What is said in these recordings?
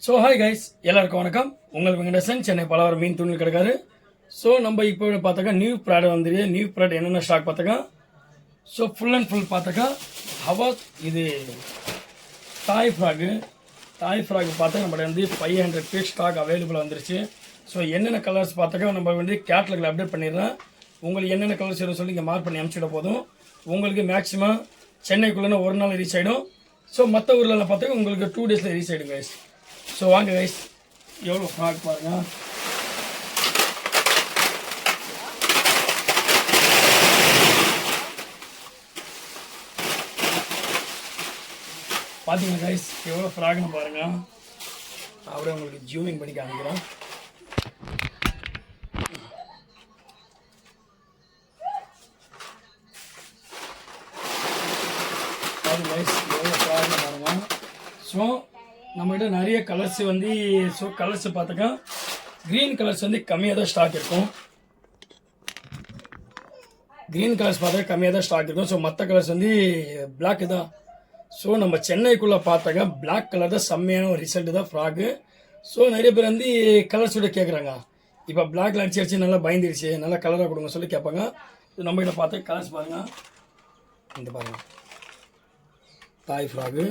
So hi guys, எல்லாருக்கும் வணக்கம். உங்கள் வெங்கடேசன், சென்னை பலவரம் மீன் துணில் கிடக்காரு. ஸோ நம்ம இப்போ பார்த்தாக்கா நியூ ப்ராடக்ட் வந்துருக்கு. நியூ ப்ராடக்ட் என்னென்ன ஸ்டாக் பார்த்தாக்கா, ஸோ ஃபுல் அண்ட் ஃபுல் பார்த்தாக்கா ஹவாஸ் இது தாய் ஃப்ராகு பார்த்தா நம்மள வந்து 500 பீஸ் ஸ்டாக் அவைலபிளாக வந்துருச்சு. ஸோ என்னென்ன கலர்ஸ் பார்த்தாக்கா நம்ம வந்து கேட்லாகில் அப்டேட் பண்ணிடுறேன். உங்களுக்கு என்னென்ன கலர்ஸ் வேணும் சொல்லி இங்கே மார்க் பண்ணி அனுப்பிச்சிட போதும். உங்களுக்கு மேக்ஸிமம் சென்னைக்குள்ளே ஒரு நாள் ரீச் ஆகிடும். ஸோ மற்ற ஊரில் பார்த்தாக்கா உங்களுக்கு 2 டேஸில் ரீச் ஆகிடும் கைஸ். ஸோ வாங்க கைஸ், எவ்வளோ ஃப்ராக் பாருங்கள். பார்த்தீங்கன்னா கைஸ் எவ்வளோ ஃப்ராக்னு பாருங்கள். அப்படியே உங்களுக்கு ஜூமிங் பண்ணி காமிக்கிறேன். கைஸ் எவ்வளோ ஃப்ராக்னு பாருங்கள். ஸோ நம்மகிட்ட நிறைய கலர்ஸ் வந்து கலர்ஸ் பார்த்தாக்கா க்ரீன் கலர்ஸ் வந்து கம்மியாக தான் ஸ்டாக் இருக்கும். க்ரீன் கலர்ஸ் பார்த்தா கம்மியாக தான் ஸ்டாக் இருக்கும். ஸோ மற்ற கலர்ஸ் வந்து பிளாக்கு தான். ஸோ நம்ம சென்னைக்குள்ளே பார்த்தாக்கா பிளாக் கலர் தான் செம்மையான ஒரு ரிசல்ட்டு தான் ஃப்ராகு. ஸோ நிறைய பேர் வந்து கலர்ஸோட கேட்குறாங்க. இப்போ பிளாக்ல அடிச்சு நல்லா பயந்துடுச்சு, நல்லா கலராக கொடுங்க சொல்லி கேட்பாங்க. ஸோ நம்மகிட்ட பார்த்தா கலர்ஸ் பாருங்கள். இந்த பாருங்கள், தாய் ஃப்ராகு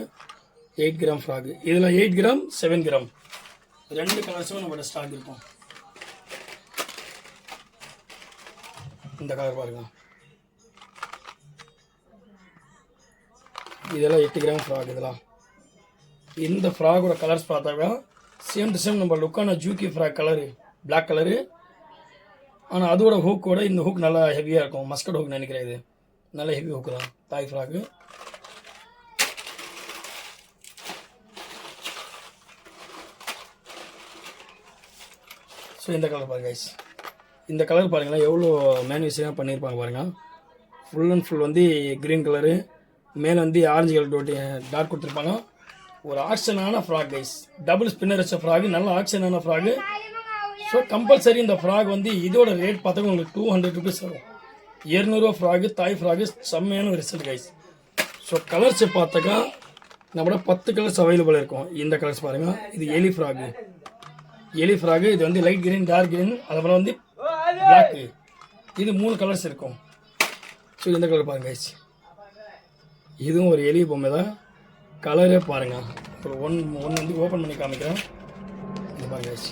8 கிராம் ஃப்ராகு. இதில் 8 கிராம் 7 கிராம் 2 கலர்ஸும் நம்மளோட ஸ்டாக் இருக்கும். இந்த கலர் பாருங்க, இதெல்லாம் 8 கிராம் ஃப்ராக். இதெல்லாம் இந்த ஃப்ராகோட கலர்ஸ் பார்த்தாக்கா சேம் டு சேம் நம்ம லுக்கான ஜூக்கி ஃப்ராக் கலரு, பிளாக் கலரு. ஆனால் அதோட ஹூக்கோட இந்த ஹூக் நல்லா ஹெவியாக இருக்கும். மஸ்கட் ஹூக் நினைக்கிறேன். இது நல்ல ஹெவி ஹூக்கு தான் தாய் ஃப்ராக்கு. ஸோ இந்த கலர் பாருங்க கைஸ், இந்த கலர் பாருங்களேன் எவ்வளோ மேனுஃபேக்சரிங் பண்ணியிருப்பாங்க பாருங்கள். ஃபுல் அண்ட் ஃபுல் வந்து க்ரீன் கலரு, மேலே வந்து ஆரஞ்சு கலர் டார்க் கொடுத்துருப்பாங்க. ஒரு ஆக்ஷனான ஃப்ராக் கைஸ், டபுள் ஸ்பின்னர் வச்ச ஃப்ராகு, நல்ல ஆக்ஷனான ஃப்ராகு. ஸோ கம்பல்சரி இந்த ஃப்ராக் வந்து இதோட ரேட் பார்த்தா உங்களுக்கு 200 ருபீஸ் வரும். 200 ஃப்ராகு, தாய் ஃப்ராகு, செம்மையான ஒரு ரிசல்ட் கைஸ். ஸோ கலர்ஸ் பார்த்தாக்கா நம்மளோட 10 கலர்ஸ் அவைலபிள் இருக்கும். இந்த கலர்ஸ் பாருங்கள், இது எலி ஃப்ராகு, இது வந்து லைட் கிரீன், டார்க் கிரீன், அதுக்கப்புறம் வந்து பிளாக்கு. இது 3 கலர்ஸ் இருக்கும். ஸோ இந்த கலர் பாருங்க கைஸ், இதுவும் ஒரு எலி பொம்மை தான். கலரே பாருங்கள். அப்புறம் ஒன்று வந்து ஓப்பன் பண்ணி காமிக்கிறேன். இது பாருங்க கைஸ்,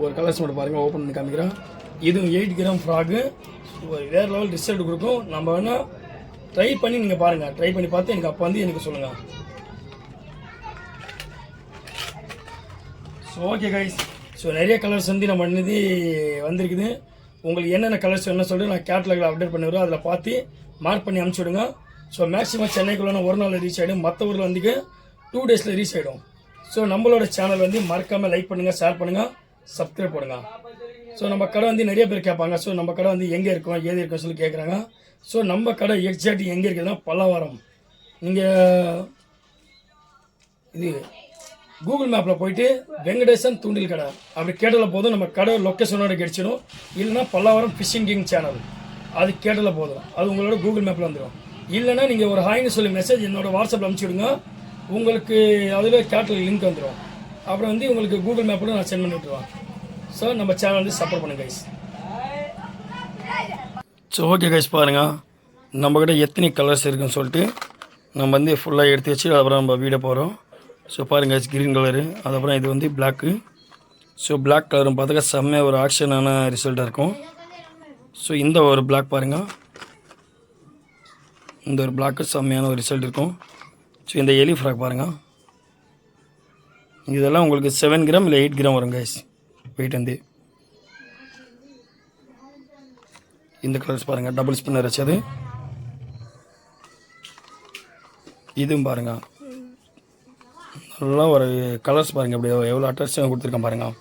ஒரு கலர்ஸ் மட்டும் பாருங்கள், ஓப்பன் பண்ணி காமிக்கிறேன். இதுவும் 8 கிராம் ஃப்ராகு. வேறு லெவல் ரிசல்ட் கொடுக்கும். நம்ம வேணால் ட்ரை பண்ணி நீங்கள் பாருங்கள். ட்ரை பண்ணி பார்த்து எனக்கு அப்போ வந்து எனக்கு சொல்லுங்கள். ஸோ ஓகே கைஸ், ஸோ நிறைய கலர்ஸ் வந்து நம்ம இன்னது வந்திருக்குது. உங்களுக்கு என்னென்ன கலர்ஸ் வேணும்னு சொல்லிட்டு நான் கேட்லாகில் அப்டேட் பண்ணிடுறோம். அதில் பார்த்து மார்க் பண்ணி அனுப்பிச்சி விடுங்க. ஸோ மேக்ஸிமம் சென்னைக்குள்ளே ஒரு நாள் ரீச் ஆகிடும். மற்ற ஊரில் வந்து 2 டேஸில் ரீச் ஆகிடும். ஸோ நம்மளோட சேனல் வந்து மறக்காமல் லைக் பண்ணுங்கள், ஷேர் பண்ணுங்கள், சப்ஸ்கிரைப் பண்ணுங்கள். ஸோ நம்ம கடை வந்து நிறைய பேர் கேட்பாங்க. ஸோ நம்ம கடை வந்து எங்கே இருக்கோம், ஏது இருக்கோம் சொல்லி கேட்குறாங்க. ஸோ நம்ம கடை எக்ஸாக்ட் எங்கே இருக்குதுன்னா பல்லாவரம். நீங்கள் இது கூகுள் மேப்பில் போயிட்டு வெங்கடேசன் தூண்டில் கடை அப்படி கேட்டல போதும். நம்ம கடை லொக்கேஷனோட கிடைச்சிடும். இல்லைனா பல்லாவரம் ஃபிஷிங் கிங் சேனல் அது கேட்டல போதும். அது உங்களோட கூகுள் மேப்பில் வந்துடும். இல்லைனா நீங்கள் ஒரு ஹாய்னு சொல்லி மெசேஜ் என்னோட வாட்ஸ்அப்பில் அனுப்பிச்சிவிடுங்க. உங்களுக்கு அதில் கேட்டல் லிங்க் வந்துடும். அப்புறம் வந்து உங்களுக்கு கூகுள் மேப்பில் நான் சென்ட் பண்ணி விட்டுருவேன். ஸோ நம்ம சேனல் வந்து சப்போர்ட் பண்ணுங்க கைஸ். ஸோ ஓகே கைஸ், பாருங்கள் நம்மக்கிட்ட எத்தனை கலர்ஸ் இருக்குன்னு சொல்லிட்டு நம்ம வந்து ஃபுல்லாக எடுத்து வச்சு அப்புறம் நம்ம வீடியோ போகிறோம். ஸோ பாருங்கள் க்ரீன் கலரு, அதுக்கப்புறம் இது வந்து பிளாக்கு. ஸோ பிளாக் கலரும் பார்த்தாக்கா செம்மையாக ஒரு ஆக்ஷனான ரிசல்ட்டாக இருக்கும். ஸோ இந்த ஒரு பிளாக் பாருங்கள், இந்த ஒரு பிளாக்கு செம்மையான ஒரு ரிசல்ட் இருக்கும். ஸோ இந்த எலி ஃப்ராக் பாருங்கள், இதெல்லாம் உங்களுக்கு 7 கிராம் இல்லை 8 கிராம் வரும் கைஸ் வெயிட் வந்து. இந்த கலர்ஸ் பாருங்கள், டபுள் ஸ்பின்னர் வச்சது. இதுவும் பாருங்கள், நல்லா ஒரு கலர்ஸ் பாருங்கள், இப்படி எவ்வளோ அட்ராக்ஷனாக கொடுத்துருக்கேன் பாருங்கள்.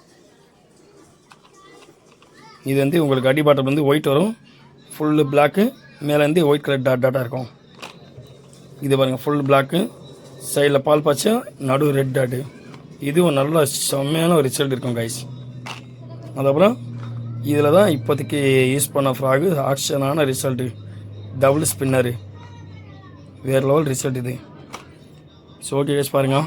இது வந்து உங்களுக்கு அடிபாட்டம் வந்து ஒயிட் வரும், ஃபுல்லு பிளாக்கு, மேலே வந்து ஒயிட் கலர் டாட்டாக இருக்கும். இது பாருங்கள் ஃபுல் பிளாக்கு, சைடில் பால் பாய்ச்சா, நடு ரெட் டாட்டு. இதுவும் நல்ல செம்மையான ஒரு ரிசல்ட் இருக்கும் கைஸ். அதுக்கப்புறம் இதில் தான் இப்போதைக்கு யூஸ் பண்ண ஃப்ராகு ஆக்ஷனான ரிசல்ட்டு, டபுள் ஸ்பின்னரு, வேறு லெவல் ரிசல்ட் இது. ஸோ ஓகே கேஸ் பாருங்கள்